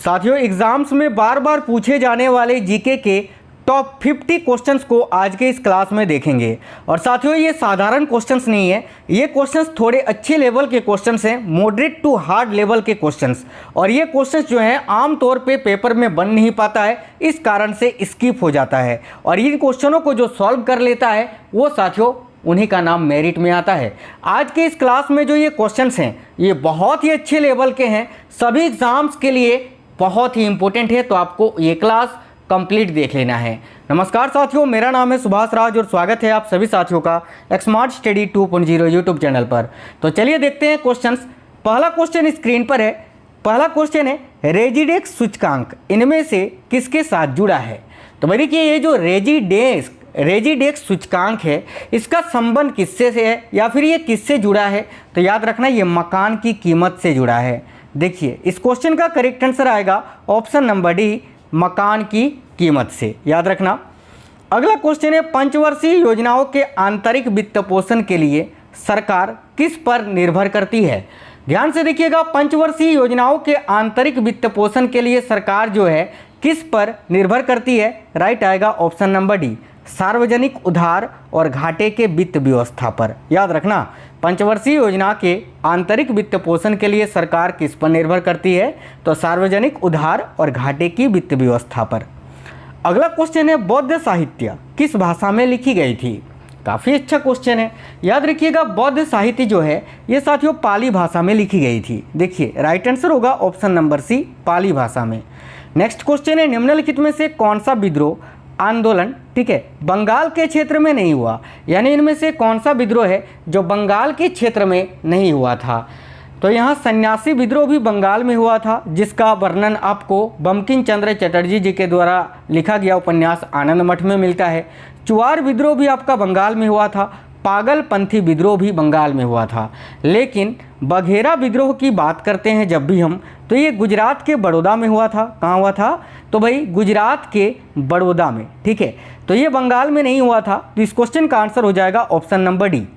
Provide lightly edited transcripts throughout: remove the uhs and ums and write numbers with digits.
साथियों, एग्जाम्स में बार बार पूछे जाने वाले जीके के टॉप 50 क्वेश्चंस को आज के इस क्लास में देखेंगे। और साथियों, ये साधारण क्वेश्चंस नहीं है, ये क्वेश्चंस थोड़े अच्छे लेवल के क्वेश्चंस हैं, मॉडरेट टू हार्ड लेवल के क्वेश्चंस। और ये क्वेश्चंस जो हैं आमतौर पे पेपर में बन नहीं पाता है, इस कारण से स्किप हो जाता है। और इन क्वेश्चनों को जो सॉल्व कर लेता है वो साथियों उन्हीं का नाम मेरिट में आता है। आज के इस क्लास में जो ये क्वेश्चंस हैं ये बहुत ही अच्छे लेवल के हैं, सभी एग्जाम्स के लिए बहुत ही इंपॉर्टेंट है, तो आपको ये क्लास कंप्लीट देख लेना है। नमस्कार साथियों, मेरा नाम है सुभाष राज और स्वागत है आप सभी साथियों का स्मार्ट स्टडी 2.0 यूट्यूब चैनल पर। तो चलिए देखते हैं क्वेश्चंस। पहला क्वेश्चन स्क्रीन पर है। पहला क्वेश्चन है रेजिडेक्स सूचकांक इनमें से किसके साथ जुड़ा है। तो भाई देखिए, ये जो रेजिडेक्स सूचकांक है इसका संबंध किससे से है या फिर ये किससे जुड़ा है, तो याद रखना ये मकान की कीमत से जुड़ा है। देखिए, इस क्वेश्चन का करेक्ट आंसर आएगा ऑप्शन नंबर डी, मकान की कीमत से, याद रखना। अगला क्वेश्चन है पंचवर्षीय योजनाओं के आंतरिक वित्त पोषण के लिए सरकार किस पर निर्भर करती है। ध्यान से देखिएगा, पंचवर्षीय योजनाओं के आंतरिक वित्त पोषण के लिए सरकार जो है किस पर निर्भर करती है, राइट आएगा ऑप्शन नंबर डी, सार्वजनिक उधार और घाटे के वित्त व्यवस्था पर। याद रखना, पंचवर्षीय योजना के आंतरिक वित्त पोषण के लिए सरकार किस पर निर्भर करती है, तो सार्वजनिक उधार और घाटे की वित्त व्यवस्था पर। अगला क्वेश्चन है बौद्ध साहित्य किस भाषा में लिखी गई थी। काफ़ी अच्छा क्वेश्चन है, याद रखिएगा बौद्ध साहित्य जो है ये साथियों पाली भाषा में लिखी गई थी। देखिए, राइट आंसर होगा ऑप्शन नंबर सी, पाली भाषा में। नेक्स्ट क्वेश्चन है निम्नलिखित में से कौन सा विद्रोह आंदोलन, ठीक है, बंगाल के क्षेत्र में नहीं हुआ, यानी इनमें से कौन सा विद्रोह है जो बंगाल के क्षेत्र में नहीं हुआ था। तो यहाँ सन्यासी विद्रोह भी बंगाल में हुआ था, जिसका वर्णन आपको बंकिम चंद्र चटर्जी जी के द्वारा लिखा गया उपन्यास आनंद मठ में मिलता है। चुआर विद्रोह भी आपका बंगाल में हुआ था, पागलपंथी विद्रोह भी बंगाल में हुआ था। लेकिन बघेरा विद्रोह की बात करते हैं जब भी हम, तो ये गुजरात के बड़ौदा में हुआ था। कहाँ हुआ था, तो भाई गुजरात के बड़ौदा में, ठीक है, तो ये बंगाल में नहीं हुआ था। तो इस क्वेश्चन का आंसर हो जाएगा ऑप्शन नंबर डी।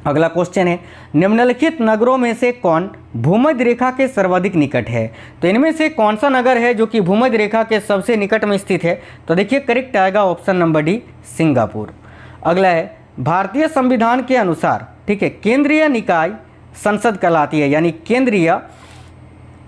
अगला क्वेश्चन है निम्नलिखित नगरों में से कौन भूमध्य रेखा के सर्वाधिक निकट है। तो इनमें से कौन सा नगर है जो कि भूमध्य रेखा के सबसे निकट में स्थित है, तो देखिए करेक्ट आएगा ऑप्शन नंबर डी, सिंगापुर। अगला है भारतीय संविधान के अनुसार, ठीक है, केंद्रीय निकाय संसद कहलाती है, यानी केंद्रीय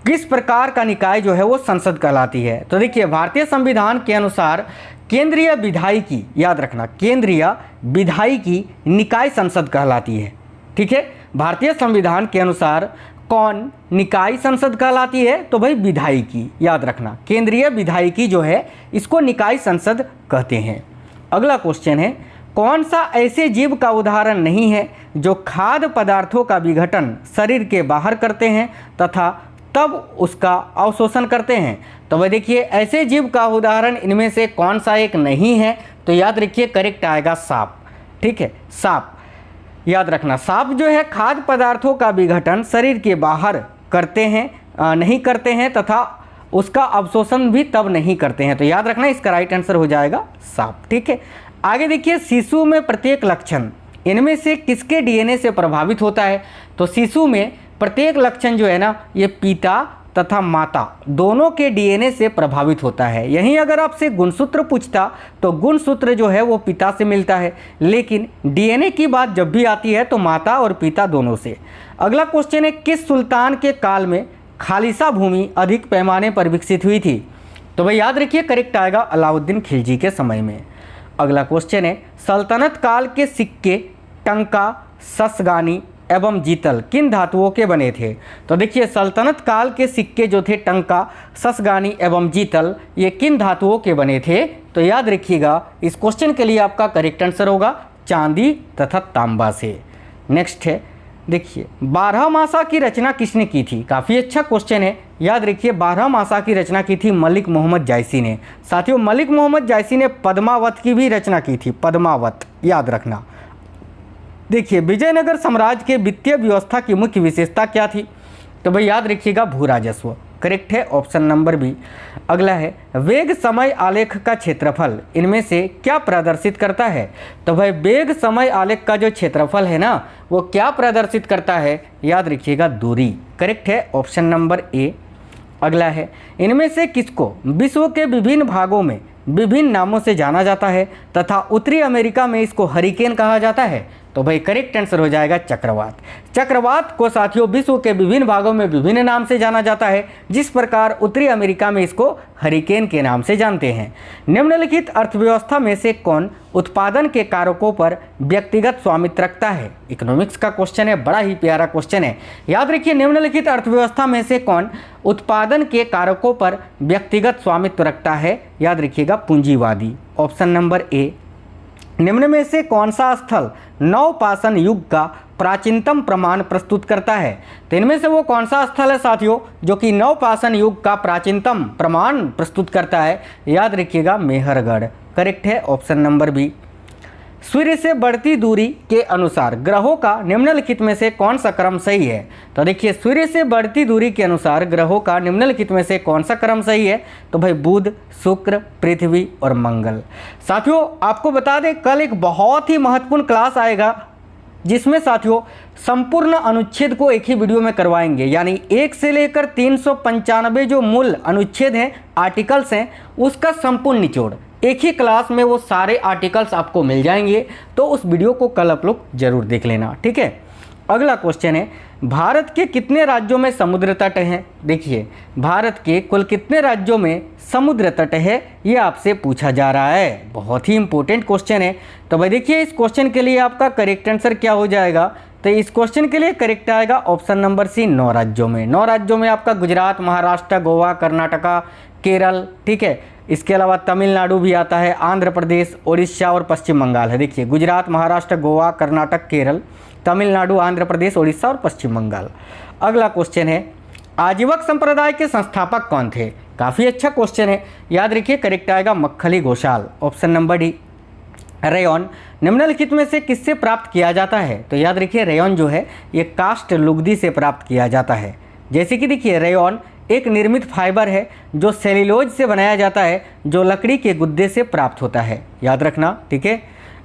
किस प्रकार का निकाय जो है वो संसद कहलाती है। तो देखिए, भारतीय संविधान के अनुसार केंद्रीय विधायिकी, याद रखना केंद्रीय विधायिकी निकाय संसद कहलाती है, ठीक है। भारतीय संविधान के अनुसार कौन निकाय संसद कहलाती है, तो भाई विधायिकी, याद रखना केंद्रीय विधायिकी जो है इसको निकाय संसद कहते हैं। अगला क्वेश्चन है कौन सा ऐसे जीव का उदाहरण नहीं है जो खाद्य पदार्थों का विघटन शरीर के बाहर करते हैं तथा तब उसका अवशोषण करते हैं। तो वह देखिए, ऐसे जीव का उदाहरण इनमें से कौन सा एक नहीं है, तो याद रखिए करेक्ट आएगा सांप, ठीक है, सांप। याद रखना, सांप जो है खाद्य पदार्थों का विघटन शरीर के बाहर करते हैं नहीं करते हैं तथा उसका अवशोषण भी तब नहीं करते हैं। तो याद रखना इसका राइट आंसर हो जाएगा सांप, ठीक है। आगे देखिए, शिशु में प्रत्येक लक्षण इनमें से किसके डीएनए से प्रभावित होता है। तो शिशु में प्रत्येक लक्षण जो है ना ये पिता तथा माता दोनों के डीएनए से प्रभावित होता है। यहीं अगर आपसे गुणसूत्र पूछता तो गुणसूत्र जो है वो पिता से मिलता है, लेकिन डीएनए की बात जब भी आती है तो माता और पिता दोनों से। अगला क्वेश्चन है किस सुल्तान के काल में खालिसा भूमि अधिक पैमाने पर विकसित हुई थी। तो भाई याद रखिए करेक्ट आएगा अलाउद्दीन खिलजी के समय में। अगला क्वेश्चन है सल्तनत काल के सिक्के टंका, ससगानी एवं जीतल किन धातुओं के बने थे। तो देखिए, सल्तनत काल के सिक्के जो थे टंका, ससगानी एवं जीतल ये किन धातुओं के बने थे, तो याद रखिएगा इस क्वेश्चन के लिए आपका करेक्ट आंसर होगा चांदी तथा तांबा से। नेक्स्ट है, देखिए बारहमासा की रचना किसने की थी। काफ़ी अच्छा क्वेश्चन है, याद रखिए बारहमासा की रचना की थी मलिक मोहम्मद जायसी ने। साथियों, मलिक मोहम्मद जायसी ने पद्मावत की भी रचना की थी, पद्मावत, याद रखना। देखिए, विजयनगर साम्राज्य के वित्तीय व्यवस्था की मुख्य विशेषता क्या थी, तो भाई याद रखिएगा भू राजस्व, करेक्ट है ऑप्शन नंबर बी। अगला है वेग समय आलेख का क्षेत्रफल इनमें से क्या प्रदर्शित करता है। तो भाई वेग समय आलेख का जो क्षेत्रफल है ना वो क्या प्रदर्शित करता है, याद रखिएगा दूरी, करेक्ट है ऑप्शन नंबर ए। अगला है, इनमें से किसको विश्व के विभिन्न भागों में विभिन्न नामों से जाना जाता है तथा उत्तरी अमेरिका में इसको हरिकेन कहा जाता है? तो भाई करेक्ट आंसर हो जाएगा चक्रवात। चक्रवात को साथियों विश्व के विभिन्न भागों में विभिन्न नाम से जाना जाता है, जिस प्रकार उत्तरी अमेरिका में इसको हरिकेन के नाम से जानते हैं। निम्नलिखित अर्थव्यवस्था में से कौन उत्पादन के कारकों पर व्यक्तिगत स्वामित्व रखता है? इकोनॉमिक्स का क्वेश्चन है, बड़ा ही प्यारा क्वेश्चन है। याद रखिए, निम्नलिखित अर्थव्यवस्था में से कौन उत्पादन के कारकों पर व्यक्तिगत स्वामित्व रखता है? याद रखिएगा, पूंजीवादी। ऑप्शन नंबर ए। निम्न में से कौन सा स्थल नवपाषाण युग का प्राचीनतम प्रमाण प्रस्तुत करता है? तो इनमें से वो कौन सा स्थल है साथियों जो कि नवपाषाण युग का प्राचीनतम प्रमाण प्रस्तुत करता है? याद रखिएगा, मेहरगढ़। करेक्ट है ऑप्शन नंबर बी। सूर्य से बढ़ती दूरी के अनुसार ग्रहों का निम्नलिखित में से कौन सा क्रम सही है? तो देखिए, सूर्य से बढ़ती दूरी के अनुसार ग्रहों का निम्नलिखित में से कौन सा क्रम सही है? तो भाई बुध, शुक्र, पृथ्वी और मंगल। साथियों आपको बता दें, कल एक बहुत ही महत्वपूर्ण क्लास आएगा जिसमें साथियों संपूर्ण अनुच्छेद को एक ही वीडियो में करवाएंगे, यानी 1 से लेकर 395 जो मूल अनुच्छेद हैं, आर्टिकल्स हैं, उसका संपूर्ण निचोड़ एक ही क्लास में, वो सारे आर्टिकल्स आपको मिल जाएंगे। तो उस वीडियो को कल आप लोग जरूर देख लेना, ठीक है। अगला क्वेश्चन है, भारत के कितने राज्यों में समुद्र तट हैं? देखिए, भारत के कुल कितने राज्यों में समुद्र तट है, ये आपसे पूछा जा रहा है। बहुत ही इंपॉर्टेंट क्वेश्चन है। तो भाई देखिए, इस क्वेश्चन के लिए आपका करेक्ट आंसर क्या हो जाएगा? तो इस क्वेश्चन के लिए करेक्ट आएगा ऑप्शन नंबर सी, 9 राज्यों में। 9 राज्यों में आपका गुजरात, महाराष्ट्र, गोवा, कर्नाटका, केरल, ठीक है। इसके अलावा तमिलनाडु भी आता है, आंध्र प्रदेश, उड़ीसा और पश्चिम बंगाल है। देखिए, गुजरात, महाराष्ट्र, गोवा, कर्नाटक, केरल, तमिलनाडु, आंध्र प्रदेश, उड़ीसा और पश्चिम बंगाल। अगला क्वेश्चन है, आजीवक संप्रदाय के संस्थापक कौन थे? काफ़ी अच्छा क्वेश्चन है। याद रखिए, करेक्ट आएगा Makkhali Ghoshal. Option number D. Rayon निम्नलिखित में से किससे प्राप्त किया जाता है? तो याद रखिए, रेयॉन जो है ये कास्ट लुगदी से प्राप्त किया जाता है। जैसे कि देखिए, रेयॉन एक निर्मित फाइबर है जो सेल्यूलोज से बनाया जाता है, जो लकड़ी के गुद्दे से प्राप्त होता है। याद रखना, ठीक है।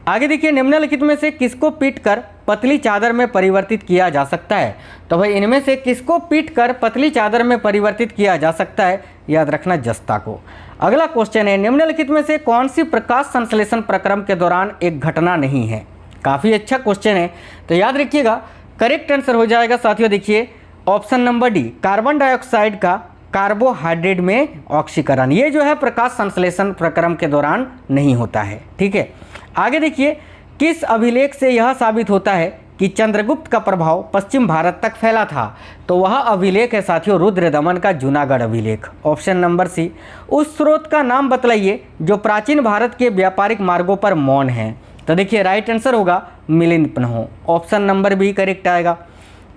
आगे देखिए, निम्नलिखित में से किसको पीटकर पतली चादर में परिवर्तित किया जा सकता है? तो भाई इनमें से किसको पीटकर पतली चादर में परिवर्तित किया जा सकता है? याद रखना, जस्ता को। अगला क्वेश्चन है, निम्नलिखित में से कौन सी प्रकाश संश्लेषण प्रक्रम के दौरान एक घटना नहीं है? काफ़ी अच्छा क्वेश्चन है। तो याद रखिएगा, करेक्ट आंसर हो जाएगा साथियों, देखिए option number D, carbon dioxide का कार्बोहाइड्रेट में ऑक्सीकरण। ये जो है प्रकाश संश्लेषण प्रक्रम के दौरान नहीं होता है, ठीक है। आगे देखिए, किस अभिलेख से यह साबित होता है कि चंद्रगुप्त का प्रभाव पश्चिम भारत तक फैला था? तो वह अभिलेख है साथियों रुद्रदमन का जूनागढ़ अभिलेख। Option number C. उस स्रोत का नाम बतलाइए जो प्राचीन भारत के व्यापारिक मार्गों पर मौन है। तो देखिए, राइट आंसर होगा Milind. Option number B correct आएगा।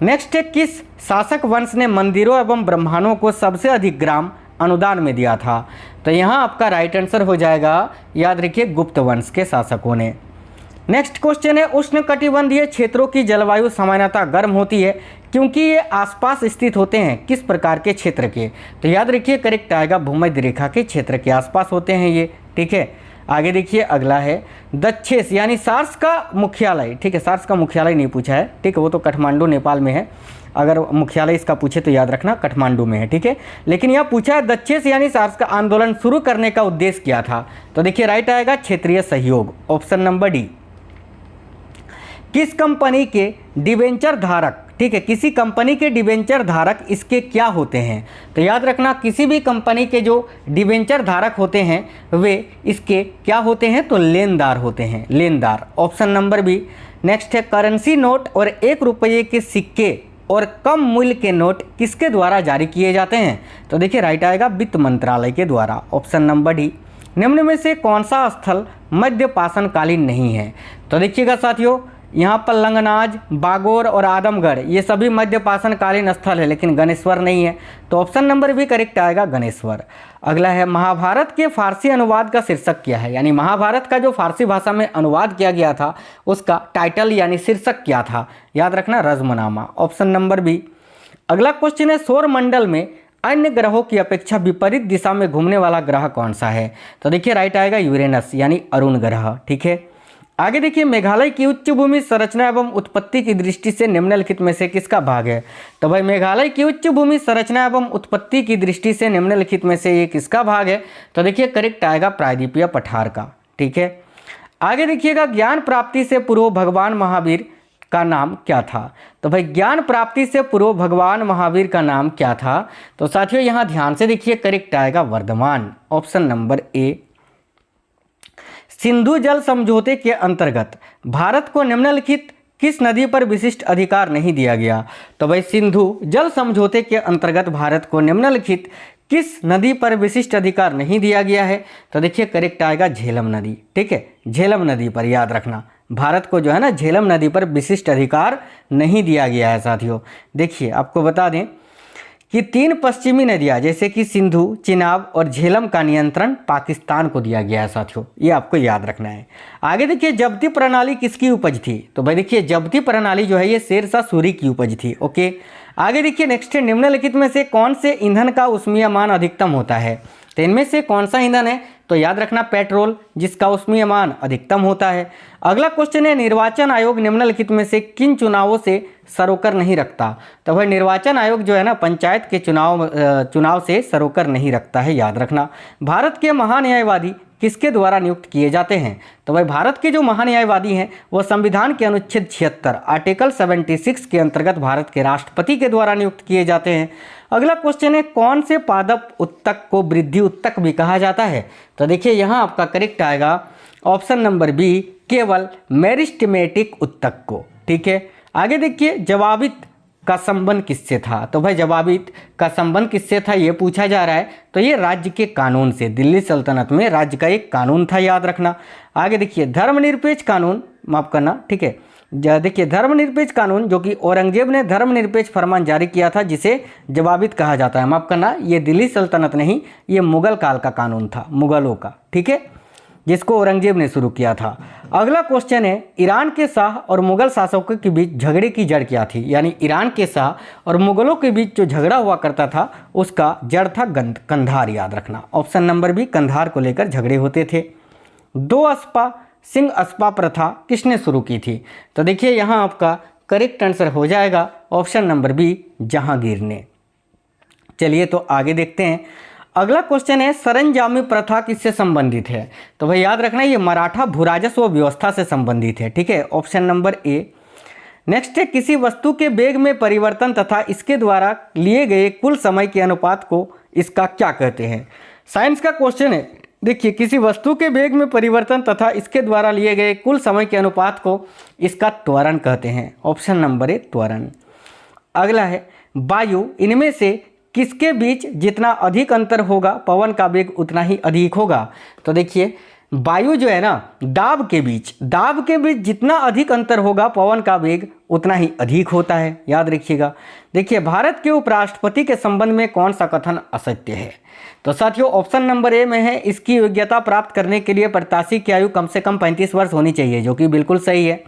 नेक्स्ट है, किस शासक वंश ने मंदिरों एवं ब्रह्मांडों को सबसे अधिक ग्राम अनुदान में दिया था? तो यहाँ आपका राइट आंसर हो जाएगा, याद रखिए, गुप्त वंश के शासकों ने। नेक्स्ट क्वेश्चन है, उष्णकटिबंधीय क्षेत्रों की जलवायु सामान्यतः गर्म होती है क्योंकि ये आसपास स्थित होते हैं किस प्रकार के क्षेत्र के? तो याद रखिए, करेक्ट आएगा, भूमध्य रेखा के क्षेत्र के आसपास होते हैं ये, ठीक है। आगे देखिए, अगला है दक्षेस यानी सार्स का मुख्यालय, ठीक है। सार्स का मुख्यालय नहीं पूछा है, ठीक है, वो तो काठमांडू नेपाल में है। अगर मुख्यालय इसका पूछे तो याद रखना काठमांडू में है, ठीक है। लेकिन यह पूछा है दक्षेस यानी सार्स का आंदोलन शुरू करने का उद्देश्य क्या था? तो देखिए, राइट आएगा क्षेत्रीय सहयोग। Option number D. किस कंपनी के डिबेंचर धारक, ठीक है, किसी कंपनी के डिबेंचर धारक इसके क्या होते हैं? तो याद रखना, किसी भी कंपनी के जो डिबेंचर धारक होते हैं वे इसके क्या होते हैं? तो लेनदार होते हैं, लेनदार। Option number B. नेक्स्ट है, करेंसी नोट और 1 रुपये के सिक्के और कम मूल्य के नोट किसके द्वारा जारी किए जाते हैं? तो देखिए, राइट आएगा वित्त मंत्रालय के द्वारा। Option number D. निम्न में से कौन सा स्थल मध्य पाषाणकालीन नहीं है? तो देखिएगा साथियों, यहाँ पर लंगनाज, बागोर और आदमगढ़ ये सभी मध्य पाषाणकालीन स्थल है, लेकिन गणेश्वर नहीं है। तो ऑप्शन नंबर भी करेक्ट आएगा, गणेश्वर। अगला है, महाभारत के फारसी अनुवाद का शीर्षक क्या है? यानी महाभारत का जो फारसी भाषा में अनुवाद किया गया था उसका टाइटल यानी शीर्षक क्या था? याद रखना, रज़्मनामा। Option number B. अगला क्वेश्चन है, सौर मंडल में अन्य ग्रहों की अपेक्षा विपरीत दिशा में घूमने वाला ग्रह कौन सा है? तो देखिए, राइट आएगा यूरेनस यानी अरुण ग्रह, ठीक है। आगे देखिए, मेघालय की उच्च भूमि संरचना एवं उत्पत्ति की दृष्टि से निम्नलिखित में से किसका भाग है? तो भाई मेघालय की उच्च भूमि संरचना एवं उत्पत्ति की दृष्टि से निम्नलिखित में से ये किसका भाग है? तो देखिए करेक्ट आएगा प्रायद्वीपीय पठार का। ठीक है, आगे देखिएगा, ज्ञान प्राप्ति से पूर्व भगवान महावीर का नाम क्या था? तो भाई ज्ञान प्राप्ति से पूर्व भगवान महावीर का नाम क्या था? तो साथियों यहाँ ध्यान से देखिए, करेक्ट आएगा Vardhaman, option number A. Sindhu जल समझौते के अंतर्गत भारत को निम्नलिखित किस नदी पर विशिष्ट अधिकार नहीं दिया गया? तो भाई सिंधु जल समझौते के अंतर्गत भारत को निम्नलिखित किस नदी पर विशिष्ट अधिकार नहीं दिया गया है? तो देखिए करेक्ट आएगा झेलम नदी। ठीक है, झेलम नदी पर याद रखना, भारत को जो है ना झेलम नदी पर विशिष्ट अधिकार नहीं दिया गया है। साथियों देखिए आपको बता दें कि 3 पश्चिमी नदियां जैसे कि सिंधु, चिनाब और झेलम का नियंत्रण पाकिस्तान को दिया गया है। साथियों ये आपको याद रखना है। आगे देखिए, जब्ती प्रणाली किसकी उपज थी? तो भाई देखिए जब्ती प्रणाली जो है ये शेरशाह सूरी की उपज थी। ओके, आगे देखिए नेक्स्ट है, निम्नलिखित में से कौन से ईंधन का ऊष्मीयमान अधिकतम होता है? तो इनमें से कौन सा ईंधन है? तो याद रखना पेट्रोल, जिसका ऊष्मीयमान अधिकतम होता है। अगला क्वेश्चन है, निर्वाचन आयोग निम्नलिखित में से किन चुनावों से सरोकर नहीं रखता? तो भाई निर्वाचन आयोग जो है ना पंचायत के चुनाव से सरोकर नहीं रखता है, याद रखना। भारत के महान्यायवादी किसके द्वारा नियुक्त किए जाते हैं? तो भाई भारत के जो महान्यायवादी हैं वो संविधान के अनुच्छेद 76 आर्टिकल 76 के अंतर्गत भारत के राष्ट्रपति के द्वारा नियुक्त किए जाते हैं। अगला क्वेश्चन है, कौन से पादप उत्तक को वृद्धि उत्तक भी कहा जाता है? तो देखिए यहाँ आपका करेक्ट आएगा ऑप्शन नंबर बी, केवल मेरिस्टेमेटिक उत्तक को। ठीक है, आगे देखिए, जवाबित का संबंध किससे था? तो भाई जवाबित का संबंध किससे था ये पूछा जा रहा है। तो ये राज्य के कानून से, दिल्ली सल्तनत में राज्य का एक कानून था, याद रखना। आगे देखिए, धर्मनिरपेक्ष कानून, माफ करना, ठीक है, देखिए धर्मनिरपेक्ष कानून जो कि औरंगजेब ने धर्मनिरपेक्ष फरमान जारी किया था जिसे जवाबित कहा जाता है, माफ करना, ये दिल्ली सल्तनत नहीं, ये मुगल काल का कानून था, मुगलों का। ठीक है, जिसको औरंगजेब ने शुरू किया था। अगला क्वेश्चन है, ईरान के शाह और मुगल शासकों के बीच झगड़े की जड़ क्या थी? यानी ईरान के शाह और मुगलों के बीच जो झगड़ा हुआ करता था उसका जड़ था कंधार, याद रखना। ऑप्शन नंबर बी, कंधार को लेकर झगड़े होते थे। 2 अस्पा सिंह अस्पा प्रथा किसने शुरू की थी? तो देखिए यहाँ आपका करेक्ट आंसर हो जाएगा ऑप्शन नंबर बी, जहांगीर ने। चलिए तो आगे देखते हैं। अगला क्वेश्चन है, सरंजामी प्रथा किससे संबंधित है? तो भाई याद रखना ये मराठा भूराजस्व व्यवस्था से संबंधित है। ठीक है, ऑप्शन नंबर ए। नेक्स्ट है, किसी वस्तु के वेग में परिवर्तन तथा इसके द्वारा लिए गए कुल समय के अनुपात को इसका क्या कहते हैं? साइंस का क्वेश्चन है। देखिए, किसी वस्तु के वेग में परिवर्तन तथा इसके द्वारा लिए गए कुल समय के अनुपात को इसका त्वरण कहते हैं। ऑप्शन नंबर ए, त्वरण। अगला है, वायु, इनमें से किसके बीच जितना अधिक अंतर होगा पवन का वेग उतना ही अधिक होगा? तो देखिए वायु जो है ना, दाब के बीच जितना अधिक अंतर होगा पवन का वेग उतना ही अधिक होता है, याद रखिएगा। देखिए, भारत के उपराष्ट्रपति के संबंध में कौन सा कथन असत्य है? तो साथियों ऑप्शन नंबर ए में है, इसकी योग्यता प्राप्त करने के लिए प्रत्याशी की आयु कम से कम 35 वर्ष होनी चाहिए, जो कि बिल्कुल सही है।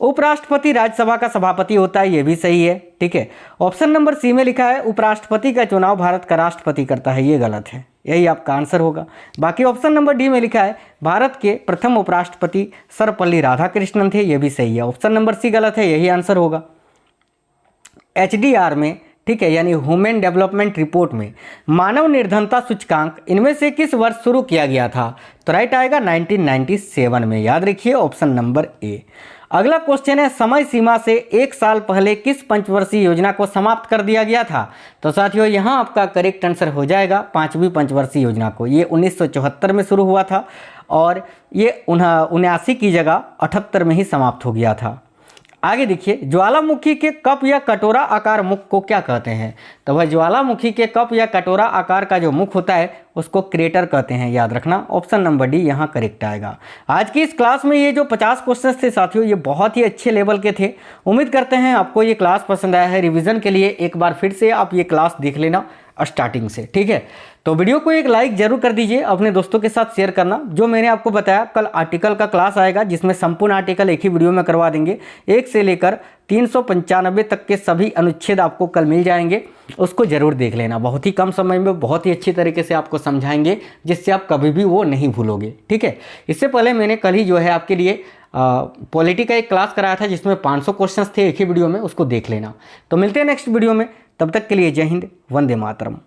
उपराष्ट्रपति राज्यसभा का सभापति होता है, ये भी सही है। ठीक है, ऑप्शन नंबर सी में लिखा है उपराष्ट्रपति का चुनाव भारत का राष्ट्रपति करता है, ये गलत है, यही आपका आंसर होगा। बाकी ऑप्शन नंबर डी में लिखा है भारत के प्रथम उपराष्ट्रपति सर्वपल्ली राधाकृष्णन थे, ये भी सही है। ऑप्शन नंबर सी गलत है, यही आंसर होगा। HDR में, ठीक है, यानी ह्यूमन डेवलपमेंट रिपोर्ट में मानव निर्धनता सूचकांक इनमें से किस वर्ष शुरू किया गया था? तो राइट आएगा 1997 में, याद रखिए ऑप्शन नंबर ए। अगला क्वेश्चन है, समय सीमा से 1 साल पहले किस पंचवर्षीय योजना को समाप्त कर दिया गया था? तो साथियों यहाँ आपका करेक्ट आंसर हो जाएगा 5वीं पंचवर्षीय योजना को। ये 1974 में शुरू हुआ था और ये 79 की जगह 78 में ही समाप्त हो गया था। आगे देखिए, ज्वालामुखी के कप या कटोरा आकार मुख को क्या कहते हैं? तो भाई ज्वालामुखी के कप या कटोरा आकार का जो मुख होता है उसको क्रेटर कहते हैं, याद रखना। ऑप्शन नंबर डी यहाँ करेक्ट आएगा। आज की इस क्लास में ये जो 50 क्वेश्चन थे साथियों, ये बहुत ही अच्छे लेवल के थे। उम्मीद करते हैं आपको ये क्लास पसंद आया है। रिवीजन के लिए एक बार फिर से आप ये क्लास देख लेना स्टार्टिंग से, ठीक है। तो वीडियो को एक लाइक जरूर कर दीजिए, अपने दोस्तों के साथ शेयर करना। जो मैंने आपको बताया, कल आर्टिकल का क्लास आएगा जिसमें संपूर्ण आर्टिकल एक ही वीडियो में करवा देंगे। 1 से लेकर 395 तक के सभी अनुच्छेद आपको कल मिल जाएंगे, उसको जरूर देख लेना। बहुत ही कम समय में बहुत ही अच्छी तरीके से आपको समझाएंगे, जिससे आप कभी भी वो नहीं भूलोगे, ठीक है। इससे पहले मैंने कल ही जो है आपके लिए पॉलिटी का एक क्लास कराया था जिसमें 500 क्वेश्चंस थे एक ही वीडियो में, उसको देख लेना। तो मिलते हैं नेक्स्ट वीडियो में, तब तक के लिए जय हिंद, वंदे मातरम।